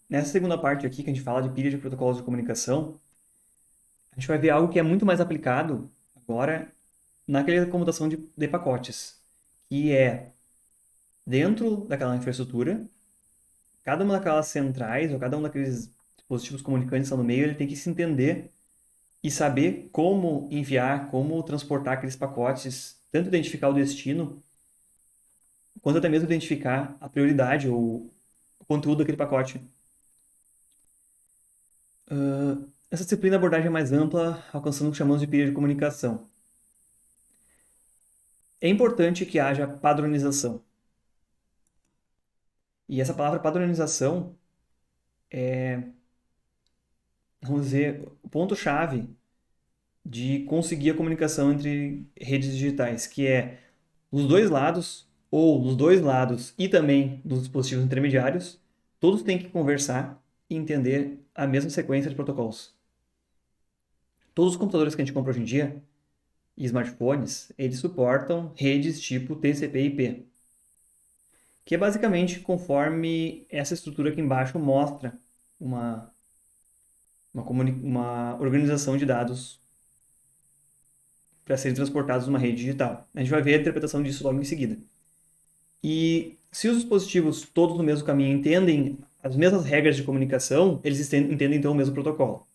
Nessa segunda parte aqui, que a gente fala de pilha de protocolos de comunicação, a gente vai ver algo que é muito mais aplicado agora naquela computação de pacotes, que é dentro daquela infraestrutura, cada uma daquelas centrais ou cada um daqueles dispositivos comunicantes que estão no meio, ele tem que se entender e saber como enviar, como transportar aqueles pacotes, tanto identificar o destino, quanto até mesmo identificar a prioridade ou o conteúdo daquele pacote. Essa disciplina abordagem é mais ampla, alcançando o que chamamos de pilha de comunicação. É importante que haja padronização. E essa palavra padronização é, vamos dizer, o ponto-chave de conseguir a comunicação entre redes digitais, que é os dois lados, ou nos dois lados e também dos dispositivos intermediários, todos têm que conversar e entender a mesma sequência de protocolos. Todos os computadores que a gente compra hoje em dia, e smartphones, eles suportam redes tipo TCP/IP, que é basicamente conforme essa estrutura aqui embaixo mostra uma, uma organização de dados para serem transportados numa rede digital. A gente vai ver a interpretação disso logo em seguida. E se os dispositivos todos no mesmo caminho entendem as mesmas regras de comunicação, eles entendem então o mesmo protocolo.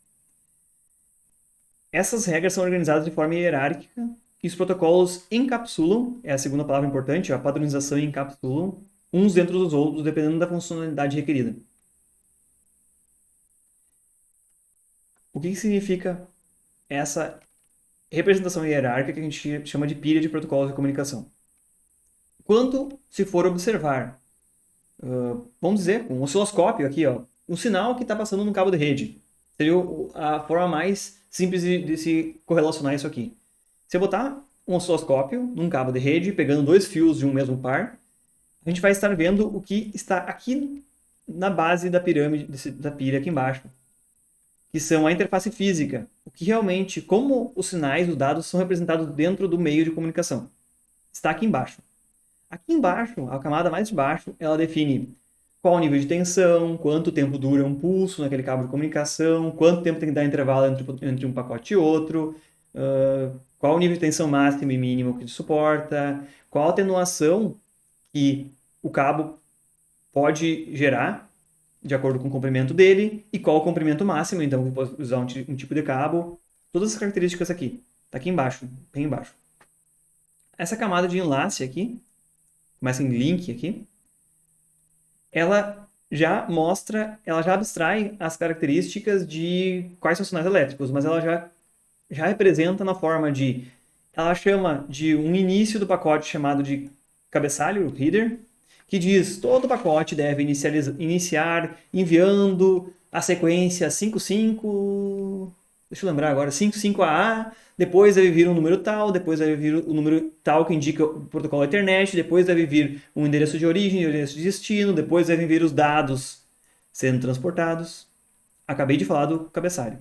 Essas regras são organizadas de forma hierárquica e os protocolos encapsulam, é a segunda palavra importante, a padronização encapsulam uns dentro dos outros, dependendo da funcionalidade requerida. O que significa essa representação hierárquica que a gente chama de pilha de protocolos de comunicação? Quando se for observar, vamos dizer, um osciloscópio aqui, ó, um sinal que está passando num cabo de rede, seria a forma mais simples de se correlacionar isso aqui. Se eu botar um osciloscópio num cabo de rede, pegando dois fios de um mesmo par, a gente vai estar vendo o que está aqui na base da pirâmide, da pilha aqui embaixo, que são a interface física, o que realmente, como os sinais, os dados são representados dentro do meio de comunicação. Está aqui embaixo. Aqui embaixo, a camada mais de baixo, ela define qual o nível de tensão, quanto tempo dura um pulso naquele cabo de comunicação, quanto tempo tem que dar intervalo entre um pacote e outro, qual o nível de tensão máximo e mínimo que ele suporta, qual a atenuação que o cabo pode gerar de acordo com o comprimento dele e qual o comprimento máximo, então eu posso usar um tipo de cabo. Todas as características aqui. Está aqui embaixo, bem embaixo. Essa camada de enlace aqui, começa em link aqui, ela já mostra, ela já abstrai as características de quais são os sinais elétricos, mas ela já representa na forma de, ela chama de um início do pacote chamado de cabeçalho, header, que diz todo pacote deve iniciar enviando a sequência 55, deixa eu lembrar agora, 55AA, depois deve vir um número tal, depois deve vir o número tal que indica o protocolo Ethernet, depois deve vir um endereço de origem, um endereço de destino, depois devem vir os dados sendo transportados. Acabei de falar do cabeçalho.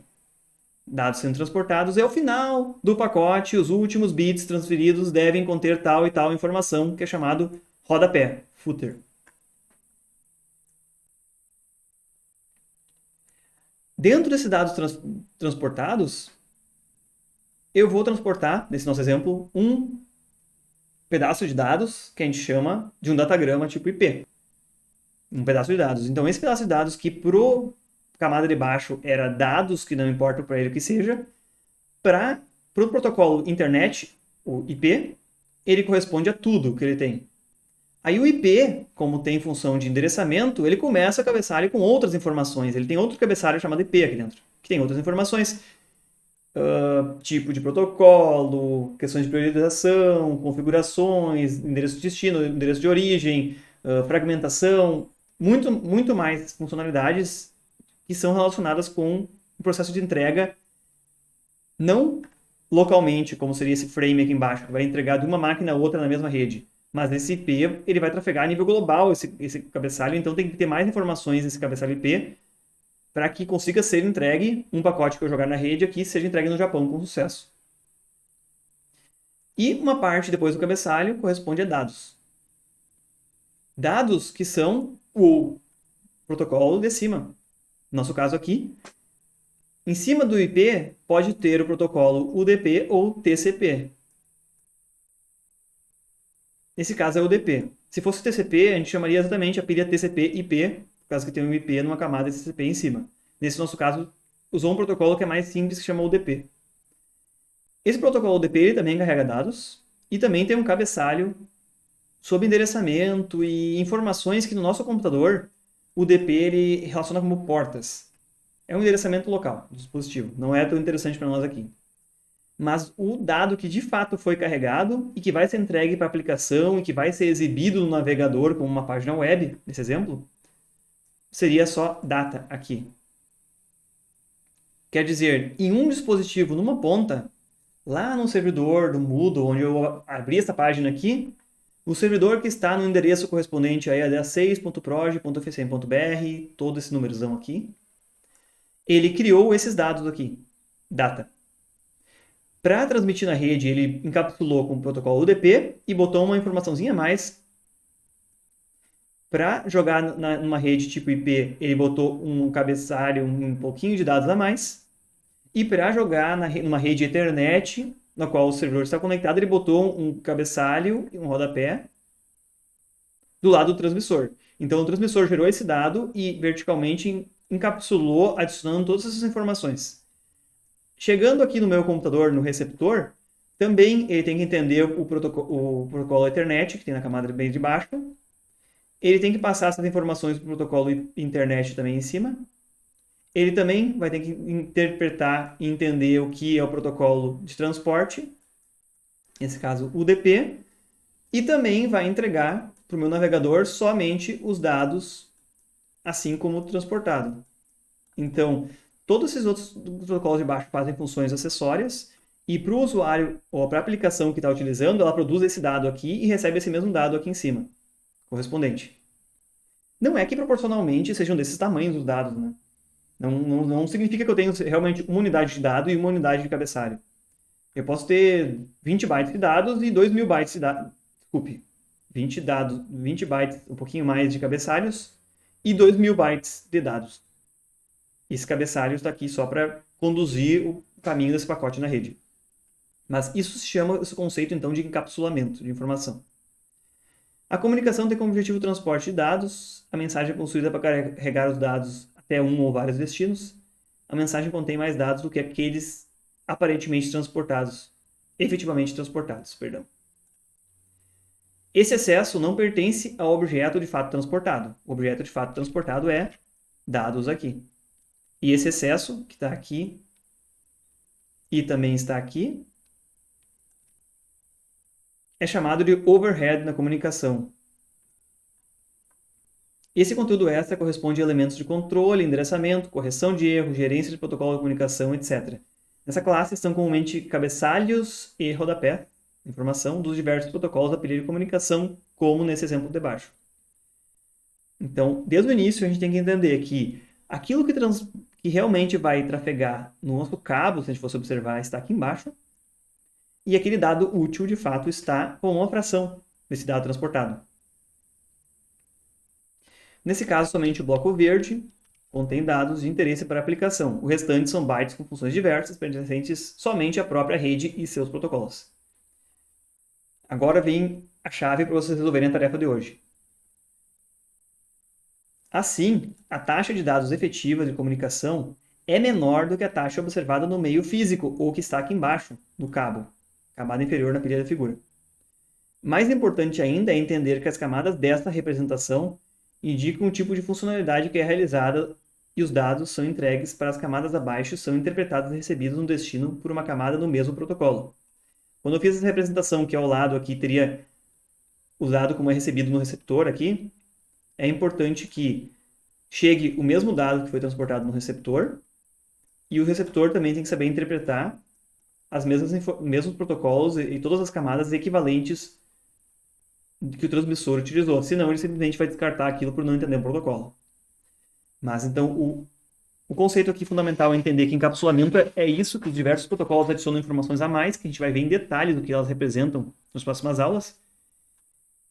Dados sendo transportados e ao final do pacote, os últimos bits transferidos devem conter tal e tal informação, que é chamado rodapé, footer. Dentro desses dados transportados, eu vou transportar, nesse nosso exemplo, um pedaço de dados que a gente chama de um datagrama tipo IP. Um pedaço de dados. Então, esse pedaço de dados que pro camada de baixo era dados, que não importa para ele o que seja, para o pro protocolo internet, o IP, ele corresponde a tudo que ele tem. Aí o IP, como tem função de endereçamento, ele começa a cabeçalho com outras informações. Ele tem outro cabeçalho chamado IP aqui dentro, que tem outras informações, tipo de protocolo, questões de priorização, configurações, endereço de destino, endereço de origem, fragmentação, muito mais funcionalidades que são relacionadas com o processo de entrega, não localmente, como seria esse frame aqui embaixo, que vai entregar de uma máquina a outra na mesma rede. Mas esse IP, ele vai trafegar a nível global esse cabeçalho, então tem que ter mais informações nesse cabeçalho IP para que consiga ser entregue um pacote que eu jogar na rede aqui, seja entregue no Japão com sucesso. E uma parte depois do cabeçalho corresponde a dados. Dados que são protocolo de cima. No nosso caso aqui, em cima do IP pode ter o protocolo UDP ou TCP. Nesse caso é o UDP. Se fosse TCP, a gente chamaria exatamente a pilha TCP/IP, por causa que tem um IP numa camada de TCP em cima. Nesse nosso caso, usou um protocolo que é mais simples, que chama UDP. Esse protocolo UDP ele também carrega dados e também tem um cabeçalho sobre endereçamento e informações que no nosso computador o UDP ele relaciona como portas. É um endereçamento local do dispositivo, não é tão interessante para nós aqui. Mas o dado que de fato foi carregado e que vai ser entregue para a aplicação e que vai ser exibido no navegador como uma página web, nesse exemplo, seria só data aqui. Quer dizer, em um dispositivo numa ponta, lá no servidor do Moodle, onde eu abri essa página aqui, o servidor que está no endereço correspondente a ead6.proj.fcm.br, todo esse numerozão aqui, ele criou esses dados aqui, data. Para transmitir na rede, ele encapsulou com o protocolo UDP e botou uma informaçãozinha a mais. Para jogar numa rede tipo IP, ele botou um cabeçalho, um pouquinho de dados a mais. E para jogar numa rede Ethernet, na qual o servidor está conectado, ele botou um cabeçalho e um rodapé do lado do transmissor. Então, o transmissor gerou esse dado e verticalmente encapsulou, adicionando todas essas informações. Chegando aqui no meu computador, no receptor, também ele tem que entender o protocolo Ethernet, que tem na camada bem de baixo. Ele tem que passar essas informações para o protocolo internet também em cima. Ele também vai ter que interpretar e entender o que é o protocolo de transporte, nesse caso UDP, e também vai entregar para o meu navegador somente os dados, assim como transportado. Então, todos esses outros protocolos de baixo fazem funções acessórias, e para o usuário ou para a aplicação que está utilizando, ela produz esse dado aqui e recebe esse mesmo dado aqui em cima, correspondente. Não é que proporcionalmente sejam desses tamanhos os dados, né? Não significa que eu tenho realmente uma unidade de dado e uma unidade de cabeçalho. Eu posso ter 20 bytes de dados e 2.000 bytes de dados. Desculpe. 20 bytes, um pouquinho mais de cabeçalhos e 2.000 bytes de dados. Esse cabeçalho está aqui só para conduzir o caminho desse pacote na rede. Mas isso se chama, esse conceito, então, de encapsulamento de informação. A comunicação tem como objetivo o transporte de dados. A mensagem é construída para carregar os dados até um ou vários destinos. A mensagem contém mais dados do que aqueles aparentemente transportados, efetivamente transportados, perdão. Esse excesso não pertence ao objeto de fato transportado. O objeto de fato transportado é dados aqui. E esse excesso, que está aqui e também está aqui, é chamado de overhead na comunicação. Esse conteúdo extra corresponde a elementos de controle, endereçamento, correção de erro, gerência de protocolo de comunicação, etc. Nessa classe estão comumente cabeçalhos e rodapé, informação dos diversos protocolos da pilha de comunicação, como nesse exemplo de baixo. Então, desde o início, a gente tem que entender que aquilo que realmente vai trafegar no nosso cabo, se a gente fosse observar, está aqui embaixo, e aquele dado útil, de fato, está com uma fração desse dado transportado. Nesse caso, somente o bloco verde contém dados de interesse para a aplicação. O restante são bytes com funções diversas, pertencentes somente à própria rede e seus protocolos. Agora vem a chave para vocês resolverem a tarefa de hoje. Assim, a taxa de dados efetiva de comunicação é menor do que a taxa observada no meio físico, ou que está aqui embaixo, no cabo, camada inferior na pilha da figura. Mais importante ainda é entender que as camadas desta representação indicam o tipo de funcionalidade que é realizada e os dados são entregues para as camadas abaixo são interpretados e recebidos no destino por uma camada no mesmo protocolo. Quando eu fiz essa representação que ao lado aqui teria o dado como é recebido no receptor aqui, é importante que chegue o mesmo dado que foi transportado no receptor e o receptor também tem que saber interpretar os mesmos protocolos e todas as camadas equivalentes que o transmissor utilizou. Senão, ele simplesmente vai descartar aquilo por não entender o protocolo. Mas, então, o conceito aqui fundamental é entender que encapsulamento é isso, que os diversos protocolos adicionam informações a mais, que a gente vai ver em detalhes do que elas representam nas próximas aulas,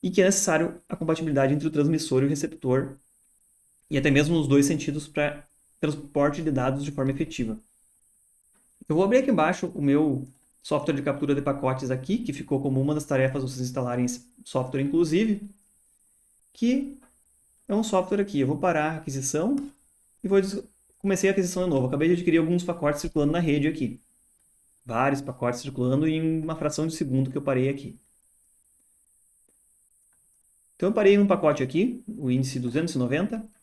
e que é necessário a compatibilidade entre o transmissor e o receptor e até mesmo nos dois sentidos para transporte de dados de forma efetiva. Eu vou abrir aqui embaixo o meu software de captura de pacotes aqui, que ficou como uma das tarefas vocês instalarem esse software inclusive, que é um software aqui. Eu vou parar a aquisição e comecei a aquisição de novo. Acabei de adquirir alguns pacotes circulando na rede aqui. Vários pacotes circulando em uma fração de segundo que eu parei aqui. Então eu parei num pacote aqui, o índice 290.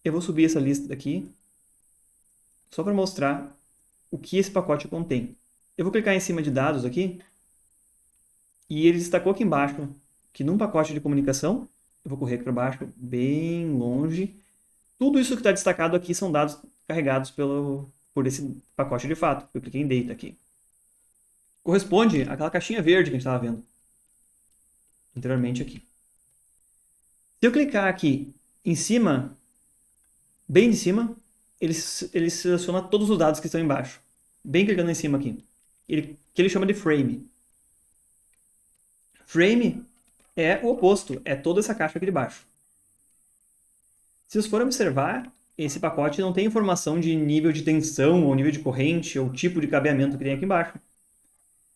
Eu vou subir essa lista daqui, só para mostrar o que esse pacote contém. Eu vou clicar em cima de dados aqui, e ele destacou aqui embaixo que num pacote de comunicação, eu vou correr aqui para baixo, bem longe, tudo isso que está destacado aqui são dados carregados por esse pacote de fato. Eu cliquei em Data aqui. Corresponde àquela caixinha verde que a gente estava vendo anteriormente aqui. Se eu clicar aqui em cima, bem de cima, ele seleciona todos os dados que estão embaixo. Bem clicando em cima aqui. Que ele chama de frame. Frame é o oposto, é toda essa caixa aqui de baixo. Se vocês forem observar, esse pacote não tem informação de nível de tensão, ou nível de corrente, ou tipo de cabeamento que tem aqui embaixo.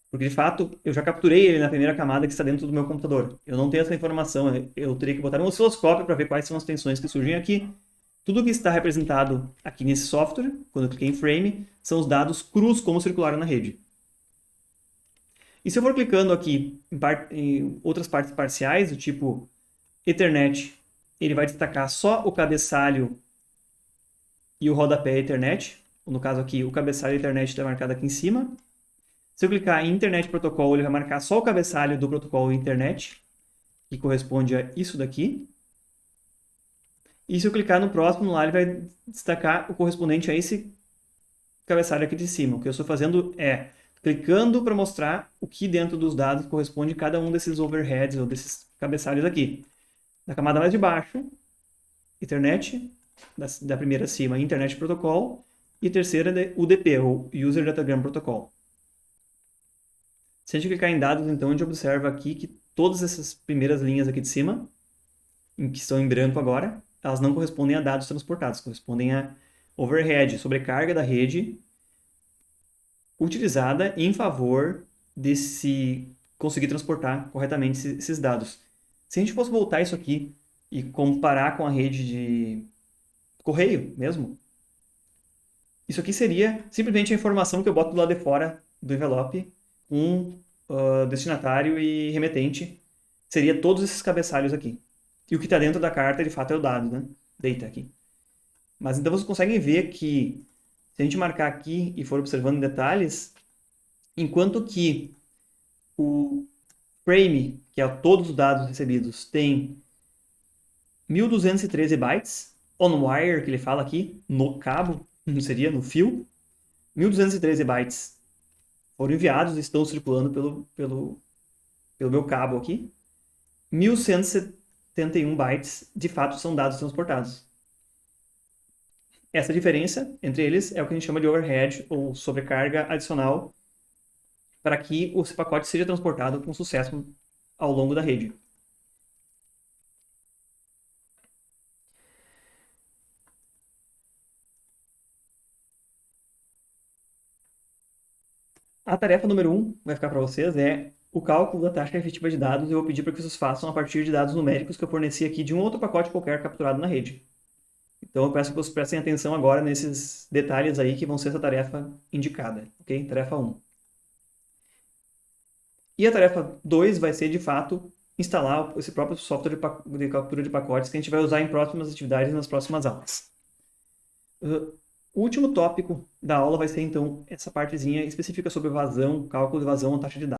Porque, de fato, eu já capturei ele na primeira camada que está dentro do meu computador. Eu não tenho essa informação, eu teria que botar um osciloscópio para ver quais são as tensões que surgem aqui. Tudo que está representado aqui nesse software, quando eu cliquei em Frame, são os dados crus como circularam na rede. E se eu for clicando aqui em outras partes parciais, do tipo Ethernet, ele vai destacar só o cabeçalho e o rodapé Ethernet. No caso aqui, o cabeçalho Ethernet está marcado aqui em cima. Se eu clicar em Internet Protocol, ele vai marcar só o cabeçalho do protocolo Internet, que corresponde a isso daqui. E se eu clicar no próximo, lá ele vai destacar o correspondente a esse cabeçalho aqui de cima. O que eu estou fazendo é clicando para mostrar o que dentro dos dados corresponde a cada um desses overheads ou desses cabeçalhos aqui. Na camada mais de baixo, Ethernet, da primeira acima, Internet Protocol, e a terceira, UDP, ou User Datagram Protocol. Se a gente clicar em dados, então, a gente observa aqui que todas essas primeiras linhas aqui de cima, que estão em branco agora, elas não correspondem a dados transportados, correspondem a overhead, sobrecarga da rede, utilizada em favor de se conseguir transportar corretamente esses dados. Se a gente fosse voltar isso aqui e comparar com a rede de correio mesmo, isso aqui seria simplesmente a informação que eu boto do lado de fora do envelope com destinatário e remetente. Seria todos esses cabeçalhos aqui. E o que está dentro da carta, de fato, é o dado, né? Data aqui. Mas então vocês conseguem ver que, se a gente marcar aqui e for observando em detalhes, enquanto que o frame, que é todos os dados recebidos, tem 1.213 bytes, on wire, que ele fala aqui, no cabo, não seria no fio, 1.213 bytes foram enviados e estão circulando pelo meu cabo aqui. 1.171 bytes, de fato, são dados transportados. Essa diferença entre eles é o que a gente chama de overhead, ou sobrecarga adicional, para que esse pacote seja transportado com sucesso ao longo da rede. A tarefa número 1 vai ficar para vocês é o cálculo da taxa efetiva de dados. Eu vou pedir para que vocês façam a partir de dados numéricos que eu forneci aqui de um outro pacote qualquer capturado na rede. Então eu peço que vocês prestem atenção agora nesses detalhes aí que vão ser essa tarefa indicada, ok? Tarefa 1. E a tarefa 2 vai ser, de fato, instalar esse próprio software de captura de pacotes que a gente vai usar em próximas atividades nas próximas aulas. O último tópico da aula vai ser, então, essa partezinha específica sobre vazão, cálculo de vazão ou taxa de dados.